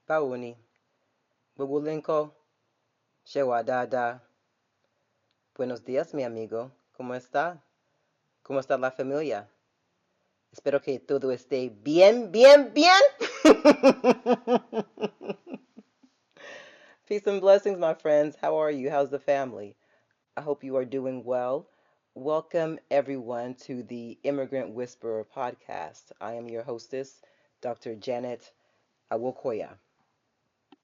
Báwo ni? Gbogbo ilé ńkọ́? Ṣé wà dáadáa? Buenos días, mi amigo. ¿Cómo está? ¿Cómo está la familia? Espero que todo esté bien, bien, bien. Peace and blessings, my friends. How are you? How's the family? I hope you are doing well. Welcome, everyone, to the Immigrant Whisperer podcast. I am your hostess, Dr. Janet Awokoya.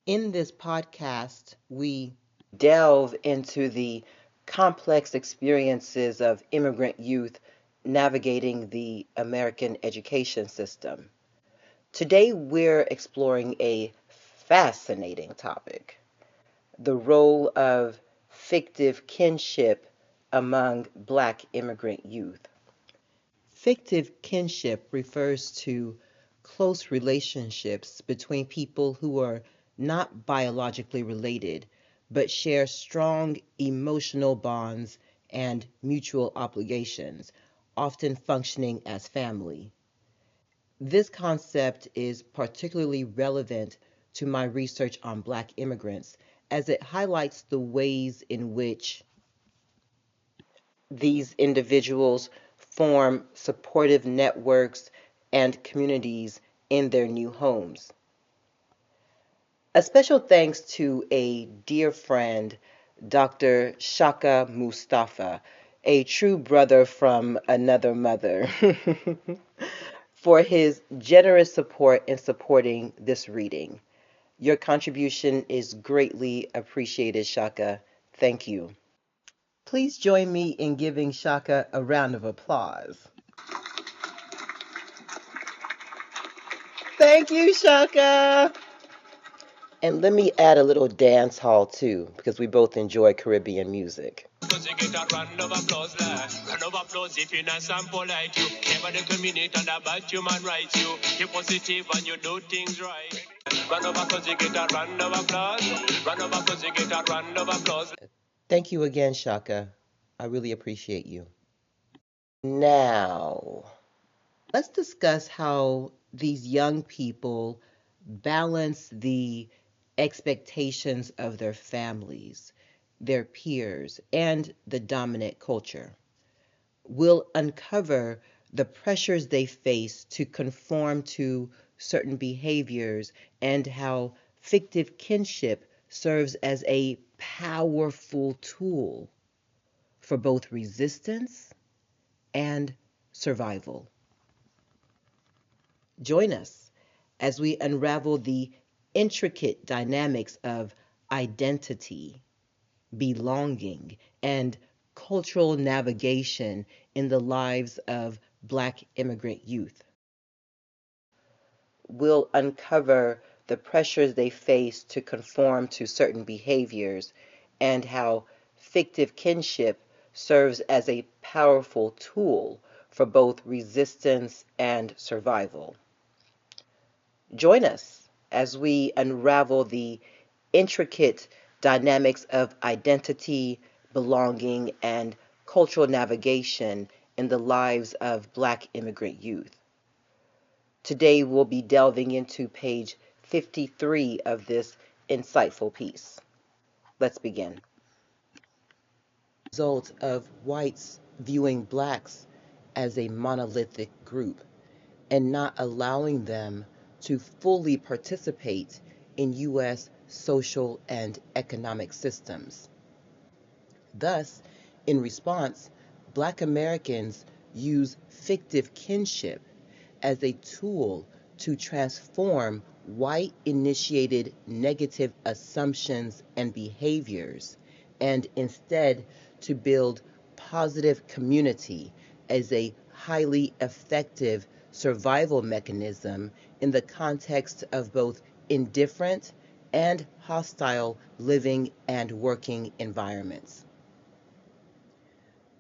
In this podcast, we delve into the complex experiences of immigrant youth navigating the American education system. Today, we're exploring a fascinating topic: the role of fictive kinship among Black immigrant youth. Fictive kinship refers to close relationships between people who are not biologically related, but share strong emotional bonds and mutual obligations, often functioning as family. This concept is particularly relevant to my research on Black immigrants, as it highlights the ways in which these individuals form supportive networks and communities in their new homes. A special thanks to a dear friend, Dr. Shaka Mustafa, a true brother from another mother, for his generous support in supporting this reading. Your contribution is greatly appreciated, Shaka. Thank you. Please join me in giving Shaka a round of applause. Thank you, Shaka. And let me add a little dance hall too, because we both enjoy Caribbean music. Thank you again, Shaka. I really appreciate you. Now, let's discuss how these young people balance the expectations of their families, their peers, and the dominant culture. We'll uncover the pressures they face to conform to certain behaviors and how fictive kinship serves as a powerful tool for both resistance and survival. Join us as we unravel the intricate dynamics of identity, belonging, and cultural navigation in the lives of Black immigrant youth. We'll uncover the pressures they face to conform to certain behaviors and how fictive kinship serves as a powerful tool for both resistance and survival. Join us as we unravel the intricate dynamics of identity, belonging, and cultural navigation in the lives of Black immigrant youth. Today, we'll be delving into page 53 of this insightful piece. Let's begin. Result of whites viewing Blacks as a monolithic group and not allowing them to fully participate in U.S. social and economic systems. Thus, in response, Black Americans use fictive kinship as a tool to transform white-initiated negative assumptions and behaviors, and instead to build positive community as a highly effective survival mechanism in the context of both indifferent and hostile living and working environments.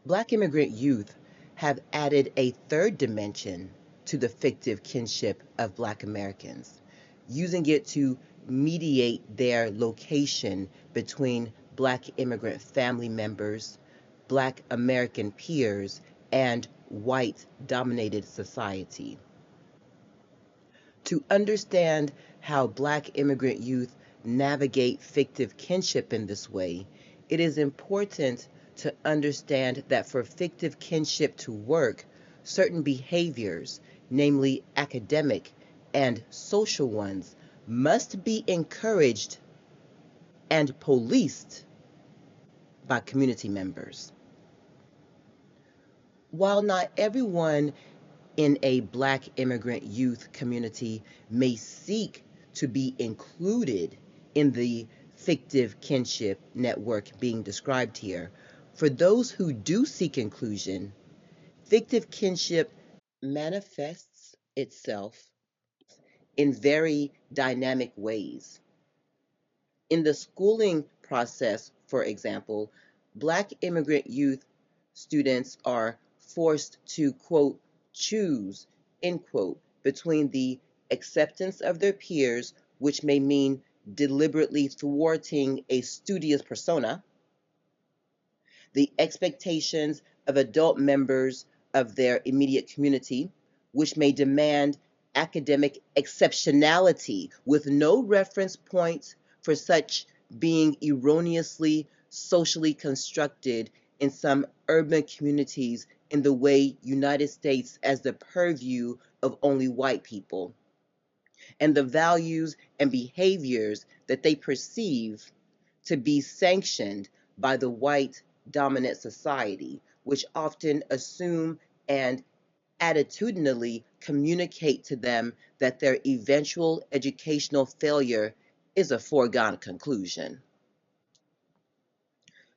Black immigrant youth have added a third dimension to the fictive kinship of Black Americans, using it to mediate their location between Black immigrant family members, Black American peers, and white-dominated society. To understand how Black immigrant youth navigate fictive kinship in this way, it is important to understand that for fictive kinship to work, certain behaviors, namely academic and social ones, must be encouraged and policed by community members. While not everyone in a Black immigrant youth community may seek to be included in the fictive kinship network being described here, for those who do seek inclusion, fictive kinship manifests itself in very dynamic ways. In the schooling process, for example, Black immigrant youth students are forced to, quote, choose, end quote, between the acceptance of their peers, which may mean deliberately thwarting a studious persona, the expectations of adult members of their immediate community, which may demand academic exceptionality with no reference point for such being erroneously socially constructed in some urban communities in the way United States as the purview of only white people, and the values and behaviors that they perceive to be sanctioned by the white dominant society, which often assume and attitudinally communicate to them that their eventual educational failure is a foregone conclusion.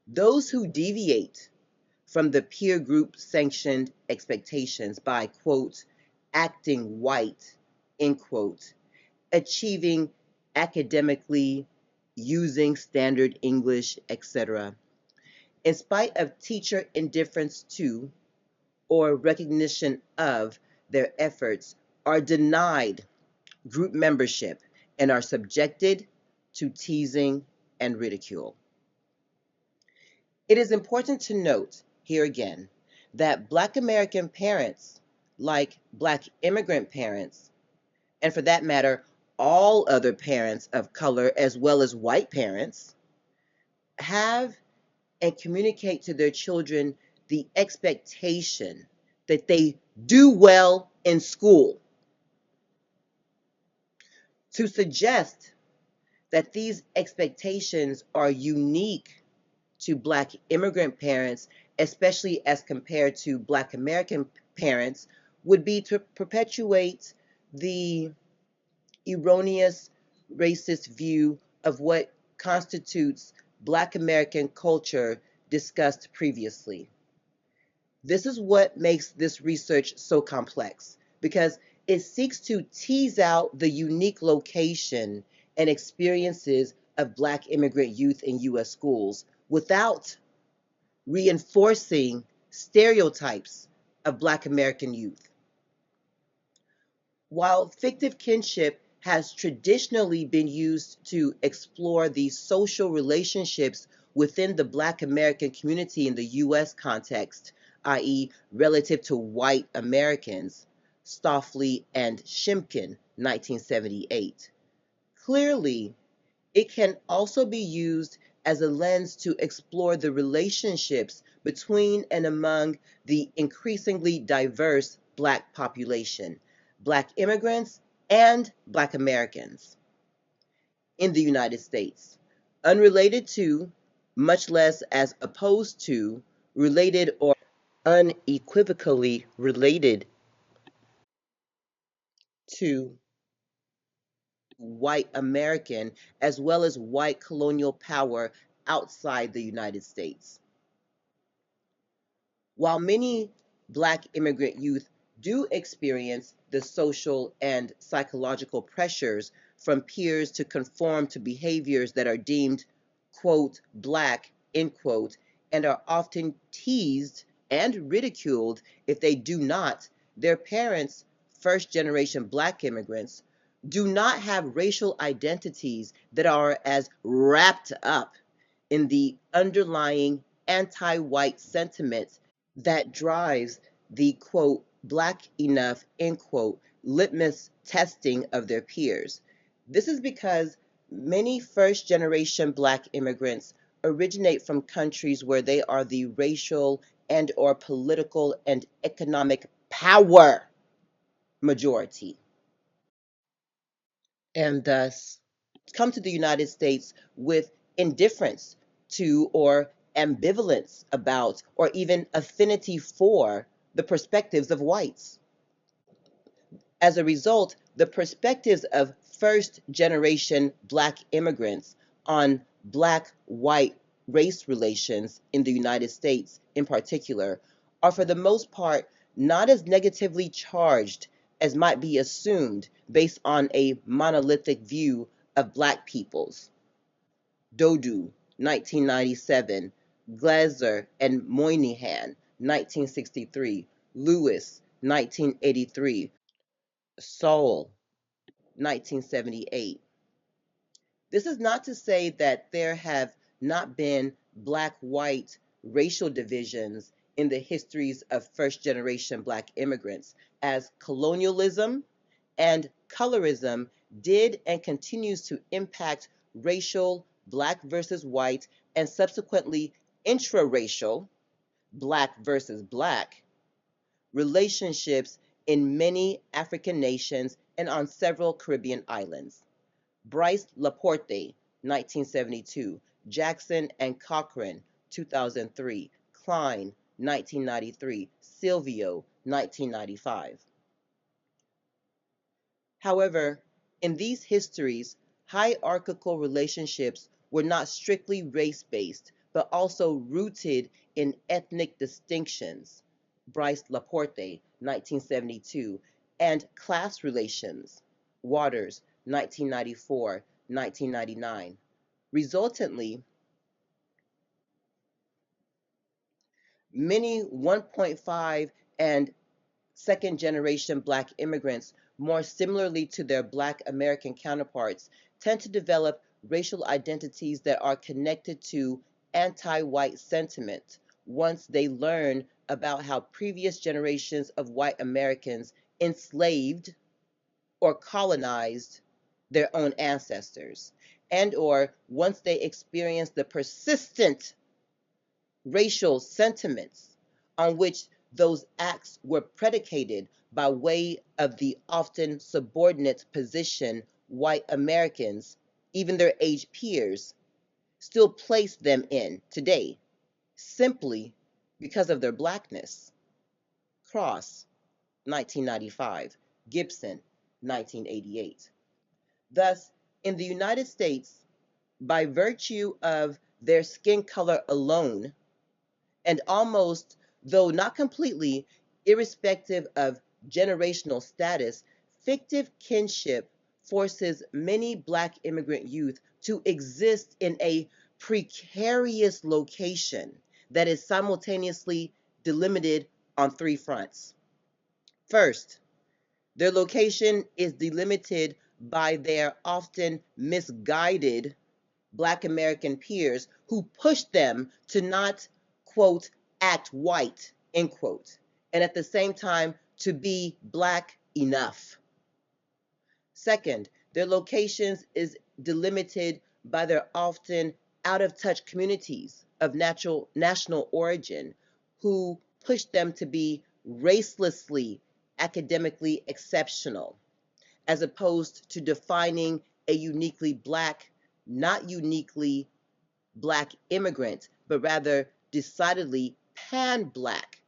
Those who deviate from the peer group sanctioned expectations by, quote, acting white, end quote, achieving academically, using standard English, etc., in spite of teacher indifference to or recognition of their efforts, are denied group membership and are subjected to teasing and ridicule. It is important to note here again that Black American parents, like Black immigrant parents, and for that matter, all other parents of color as well as white parents, have and communicate to their children the expectation that they do well in school. To suggest that these expectations are unique to Black immigrant parents, especially as compared to Black American parents, would be to perpetuate the erroneous racist view of what constitutes Black American culture discussed previously. This is what makes this research so complex because it seeks to tease out the unique location and experiences of Black immigrant youth in U.S. schools without reinforcing stereotypes of Black American youth. While fictive kinship has traditionally been used to explore the social relationships within the Black American community in the U.S. context, i.e., relative to white Americans, Stoffley and Shimkin, 1978. Clearly, it can also be used as a lens to explore the relationships between and among the increasingly diverse Black population, Black immigrants, and Black Americans in the United States, unrelated to, much less as opposed to, related or unequivocally related to white American as well as white colonial power outside the United States. While many Black immigrant youth do experience the social and psychological pressures from peers to conform to behaviors that are deemed, quote, Black, end quote, and are often teased and ridiculed if they do not, their parents, first generation Black immigrants, do not have racial identities that are as wrapped up in the underlying anti-white sentiment that drives the quote, Black enough, end quote, litmus testing of their peers. This is because many first-generation Black immigrants originate from countries where they are the racial and or political and economic power majority, and thus come to the United States with indifference to or ambivalence about or even affinity for the perspectives of whites. As a result, the perspectives of first generation Black immigrants on Black white race relations in the United States, in particular, are for the most part not as negatively charged as might be assumed based on a monolithic view of Black peoples. Dodu, 1997, Glazer and Moynihan, 1963, Lewis, 1983, Seoul, 1978. This is not to say that there have not been Black-white racial divisions in the histories of first-generation Black immigrants, as colonialism and colorism did and continues to impact racial Black versus white and subsequently intraracial Black versus Black relationships in many African nations and on several Caribbean islands. Bryce Laporte, 1972, Jackson and Cochran, 2003, Klein, 1993, Silvio, 1995. However, in these histories, hierarchical relationships were not strictly race-based, but also rooted in ethnic distinctions. Bryce Laporte, 1972, and class relations. Waters, 1994, 1999. Resultantly, many 1.5 and second generation Black immigrants, more similarly to their Black American counterparts, tend to develop racial identities that are connected to anti-white sentiment once they learn about how previous generations of white Americans enslaved or colonized their own ancestors, and or once they experience the persistent racial sentiments on which those acts were predicated by way of the often subordinate position white Americans, even their age peers, still place them in today, simply because of their Blackness. Cross, 1995, Gibson, 1988. Thus, in the United States, by virtue of their skin color alone, and almost, though not completely, irrespective of generational status, fictive kinship forces many Black immigrant youth to exist in a precarious location that is simultaneously delimited on three fronts. First, their location is delimited by their often misguided Black American peers who push them to not, quote, act white, end quote, and at the same time to be Black enough. Second, their locations is delimited by their often out-of-touch communities of national origin who push them to be racelessly academically exceptional, as opposed to defining a uniquely Black, not uniquely Black immigrant, but rather decidedly pan-Black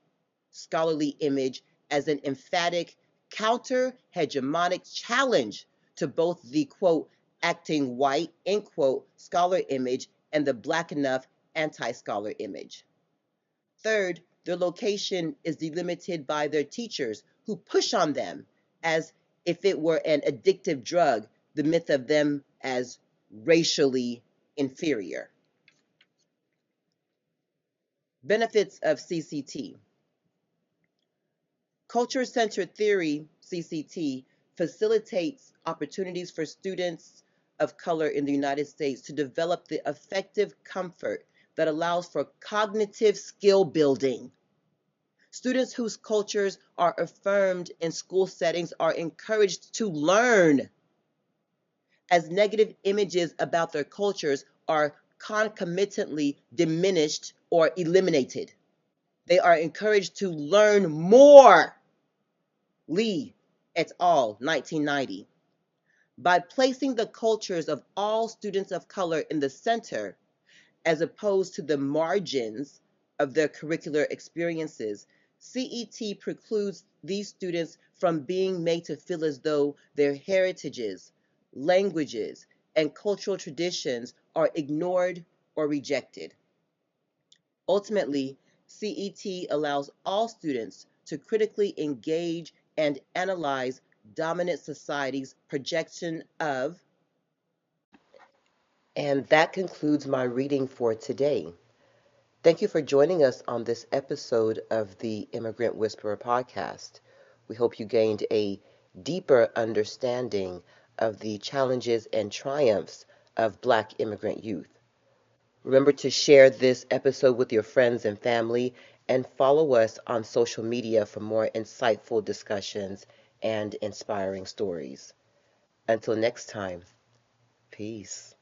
scholarly image as an emphatic counter-hegemonic challenge to both the, quote, acting white, end quote, scholar image and the Black enough anti-scholar image. Third, their location is delimited by their teachers who push on them as if it were an addictive drug, the myth of them as racially inferior. Benefits of CCT. Culture-centered theory, CCT, facilitates opportunities for students of color in the United States to develop the affective comfort that allows for cognitive skill building Students whose cultures are affirmed in school settings are encouraged to learn, as negative images about their cultures are concomitantly diminished or eliminated. They are encouraged to learn more. Lee et al., 1990. By placing the cultures of all students of color in the center, as opposed to the margins of their curricular experiences, CET precludes these students from being made to feel as though their heritages, languages, and cultural traditions are ignored or rejected. Ultimately, CET allows all students to critically engage and analyze dominant society's projection of. And that concludes my reading for today. Thank you for joining us on this episode of the Immigrant Whisperer podcast. We hope you gained a deeper understanding of the challenges and triumphs of Black immigrant youth. Remember to share this episode with your friends and family and follow us on social media for more insightful discussions and inspiring stories. Until next time, peace.